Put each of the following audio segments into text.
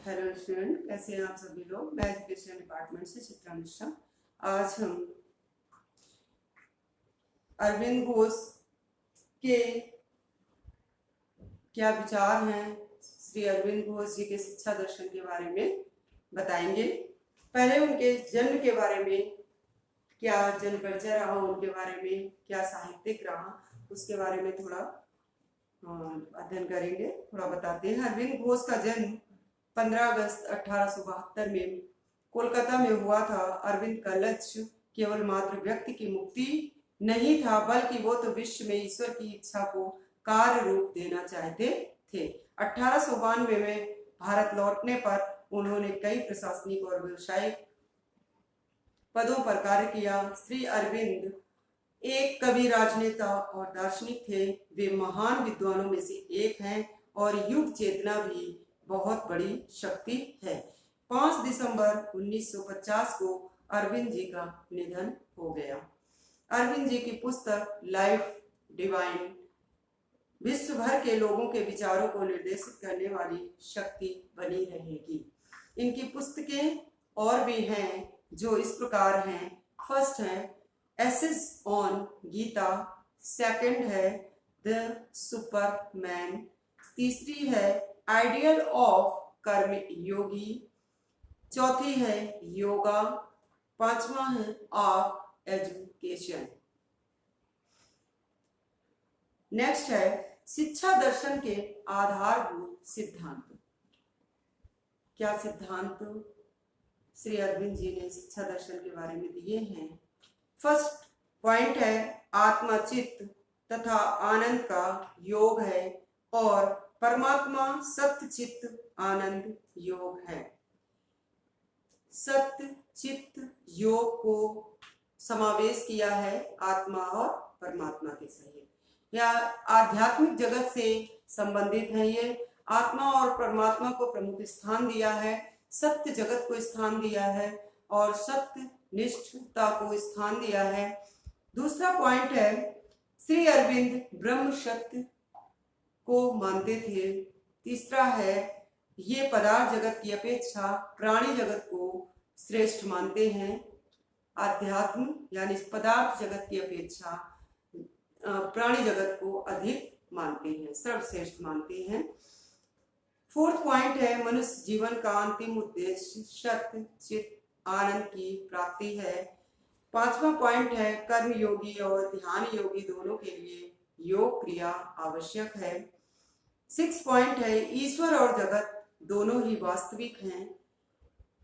Hello student, कैसे हैं आप सभी लोग। मैं एजुकेशन डिपार्टमेंट से चित्रा मिश्रा। आज हम अरविंद घोष के क्या विचार हैं, श्री अरविंद घोष जी के शिक्षा दर्शन के बारे में बताएंगे। पहले उनके जन्म के बारे में, क्या जन्म परिचय रहा उनके बारे में, क्या साहित्यिक रहा, उसके बारे में थोड़ा अध्ययन करेंगे, थोड़ा बताते हैं। अरविंद घोष का जन्म 15 अगस्त 1872 में कोलकाता में हुआ था। अरविंद का लक्ष्य केवल मात्र व्यक्ति की मुक्ति नहीं था, बल्कि वो तो विश्व में ईश्वर की इच्छा को कार्य रूप देना चाहते थे। 1892 में भारत लौटने पर उन्होंने कई प्रशासनिक और व्यवसायिक पदों पर कार्य किया। श्री अरविंद एक कवि, राजनेता और दार्शनिक थे। वे महान विद्वानों में से एक हैं और युग चेतना भी बहुत बड़ी शक्ति है। 5 दिसंबर 1950 को अरविंद जी का निधन हो गया। अरविंद जी की पुस्तक लाइफ डिवाइन विश्व भर के लोगों के विचारों को निर्देशित करने वाली शक्ति बनी रहेगी। इनकी पुस्तकें और भी हैं जो इस प्रकार हैं। फर्स्ट है एसेज ऑन गीता, सेकंड है द सुपरमैन, तीसरी है आइडियल ऑफ कर्म योगी, चौथी है योगा, पांचवा है ऑफ एजुकेशन। नेक्स्ट है शिक्षा दर्शन के आधारभूत सिद्धांत। क्या सिद्धांत श्री अरविंद जी ने शिक्षा दर्शन के बारे में दिए हैं। फर्स्ट पॉइंट है आत्मा चित्त तथा आनंद का योग है और परमात्मा सत्य चित्त आनंद योग है। सत्य चित्त योग को समावेश किया है आत्मा और परमात्मा के सहित। यह आध्यात्मिक जगत से संबंधित है। ये आत्मा और परमात्मा को प्रमुख स्थान दिया है, सत्य जगत को स्थान दिया है और सत्य निष्ठता को स्थान दिया है। दूसरा पॉइंट है श्री अरविंद ब्रह्म सत्य को मानते थे। तीसरा है ये पदार्थ जगत की अपेक्षा प्राणी जगत को श्रेष्ठ मानते हैं। आध्यात्म यानी पदार्थ जगत की अपेक्षा प्राणी जगत को अधिक मानते हैं, सर्वश्रेष्ठ मानते हैं। फोर्थ पॉइंट है मनुष्य जीवन का अंतिम उद्देश्य सत्य चित्त आनंद की प्राप्ति है। पांचवा पॉइंट है कर्म योगी और ध्यान योगी दोनों के लिए योग क्रिया आवश्यक है। 6 पॉइंट है ईश्वर और जगत दोनों ही वास्तविक हैं।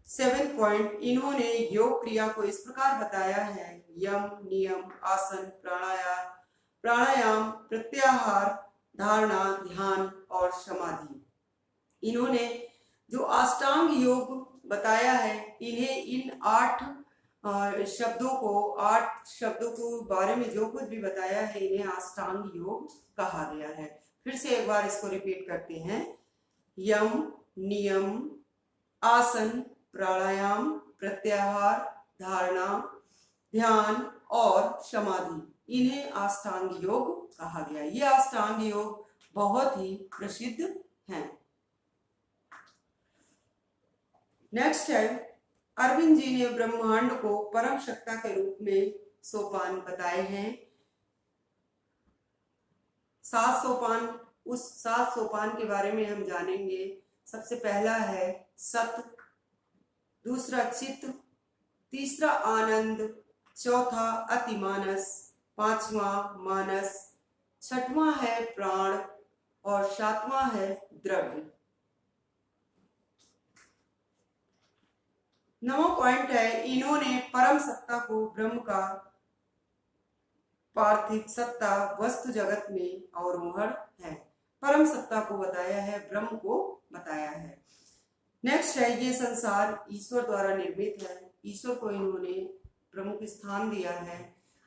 7 पॉइंट इन्होंने योग क्रिया को इस प्रकार बताया है यम नियम आसन प्राणायाम प्रत्याहार धारणा ध्यान और समाधि। इन्होंने जो अष्टांग योग बताया है, इन्हें इन 8 शब्दों को बारे में जो कुछ भी बताया है इन्हें अष्टांग योग कहा गया है। फिर से एक बार इसको रिपीट करते हैं। यम नियम आसन प्राणायाम प्रत्याहार धारणा ध्यान और समाधि, इन्हें अष्टांग योग कहा गया। ये अष्टांग योग बहुत ही प्रसिद्ध हैं। नेक्स्ट है अरविंद जी ने ब्रह्मांड को परम सत्ता के रूप में सोपान बताए हैं। 7 सोपान, उस 7 सोपान के बारे में हम जानेंगे। सबसे पहला है सत्य, दूसरा चित्त, तीसरा आनंद, चौथा अतिमानस, पांचवा मानस, छठवां है प्राण और 7वां है द्रव्य। 9वां पॉइंट है इन्होंने परम सत्ता को ब्रह्म का पार्थिव सत्ता वस्तु जगत में अवरोहण है। परम सत्ता को बताया है, ब्रह्म को बताया है। नेक्स्ट है ये संसार ईश्वर द्वारा निर्मित है। ईश्वर को इन्होंने प्रमुख स्थान दिया है।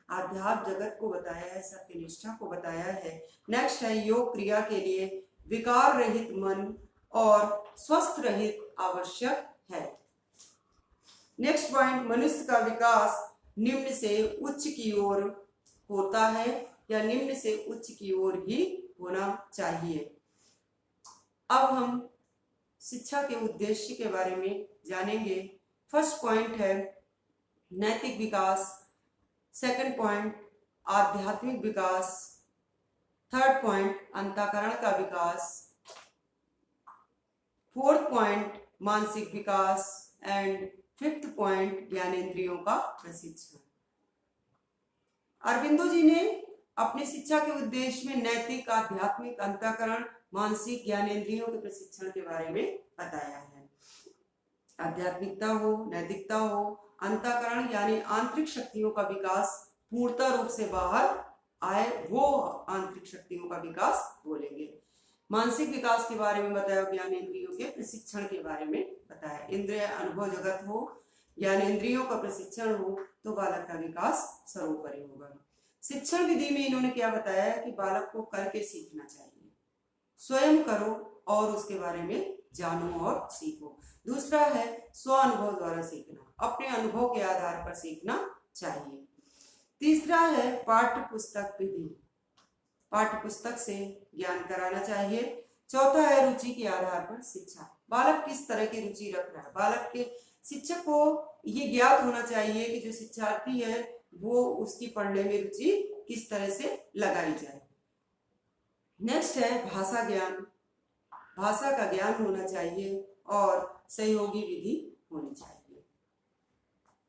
आध्यात्म जगत को बताया है, सत्यनिष्ठा को बताया है। नेक्स्ट है योग क्रिया के लिए विकार रहित मन और स्वस्थ रहित आवश्यक है। नेक्स्ट पॉइंट मनुष्य का विकास निम्न से उच्च की ओर होता है या निम्न से उच्च की ओर ही होना चाहिए। अब हम शिक्षा के उद्देश्य के बारे में जानेंगे। फर्स्ट पॉइंट है नैतिक विकास, सेकंड पॉइंट आध्यात्मिक विकास, थर्ड पॉइंट अंतःकरण का विकास, फोर्थ पॉइंट मानसिक विकास एंड फिफ्थ पॉइंट ज्ञानेंद्रियों का प्रशिक्षण। अरविंदो जी ने अपनी शिक्षा के उद्देश्य में नैतिक, आध्यात्मिक, अंतःकरण, मानसिक, ज्ञानेंद्रियों के प्रशिक्षण के बारे में बताया है। आध्यात्मिकता हो, नैतिकता हो, अंतःकरण यानी आंतरिक शक्तियों का विकास पूर्णतः रूप से बाहर आए, वो आंतरिक शक्तियों का विकास बोलेंगे। मानसिक विकास के बारे में बताया, ज्ञानेंद्रियों के प्रशिक्षण के बारे में बताया। इंद्रिय अनुभव जगत हो, ज्ञानेंद्रियों का प्रशिक्षण हो तो बालक का विकास सर्वोपरि होगा। शिक्षण विधि में इन्होंने क्या बताया कि बालक को करके सीखना चाहिए, स्वयं करो और उसके बारे में जानो और सीखो। दूसरा है स्व अनुभव द्वारा सीखना, अपने अनुभव के आधार पर सीखना चाहिए। तीसरा है पाठ्य पुस्तक विधि, पाठ्य पुस्तक से ज्ञान कराना चाहिए। चौथा है रुचि के आधार पर शिक्षा, बालक किस तरह की रुचि रख रहा है, बालक के शिक्षक को ये ज्ञात होना चाहिए कि जो शिक्षार्थी है वो उसकी पढ़ने में रुचि किस तरह से लगाई जाए। नेक्स्ट है भाषा ज्ञान, भाषा का ज्ञान होना चाहिए और सहयोगी विधि होनी चाहिए।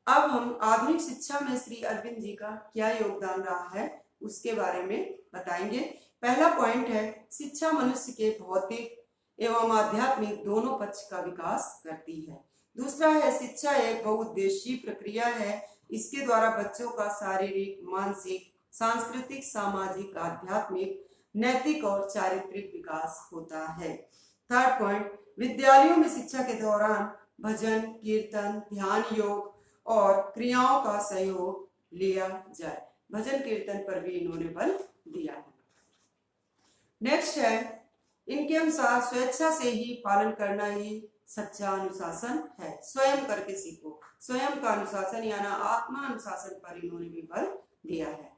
अब हम आधुनिक शिक्षा में श्री अरविंद जी का क्या योगदान रहा है उसके बारे में बताएंगे। पहला पॉइंट है शिक्षा मनुष्य के भौतिक एवं आध्यात्मिक दोनों पक्ष का विकास करती है। दूसरा है शिक्षा एक बहुउद्देशीय प्रक्रिया है, इसके द्वारा बच्चों का शारीरिक, मानसिक, सांस्कृतिक, सामाजिक, आध्यात्मिक, नैतिक और चारित्रिक विकास होता है। थर्ड पॉइंट विद्यालयों में शिक्षा के दौरान भजन, कीर्तन, ध्यान, योग और क्रियाओं का सहयोग लिया जाए। भजन कीर्तन पर भी इन्होंने बल दिया है। नेक्स्ट है इनके अनुसार स्वेच्छा से ही पालन करना ही सच्चा अनुशासन है, स्वयं करके सीखो। स्वयं का अनुशासन यानी आत्मा अनुशासन पर इन्होंने भी बल दिया है।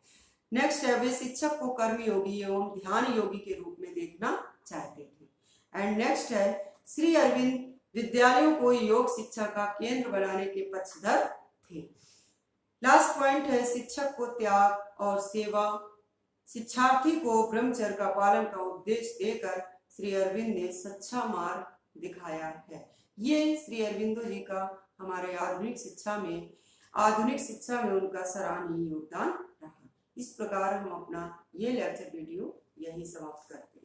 नेक्स्ट है वे शिक्षक को कर्मयोगी एवं ध्यान योगी के रूप में देखना चाहते थे। एंड नेक्स्ट है श्री अरविंद विद्यालयों को योग शिक्षा का केंद्र बनाने के पक्षधर थे। लास्ट पॉइंट है शिक्षक को त्याग और सेवा, शिक्षार्थी को ब्रह्मचर्य का पालन का उपदेश देकर श्री अरविंद ने सच्चा मार्ग दिखाया है। ये श्री अरविंदो जी का हमारे आधुनिक शिक्षा में उनका सराहनीय योगदान रहा। इस प्रकार हम अपना ये लेक्चर वीडियो यही समाप्त करते हैं।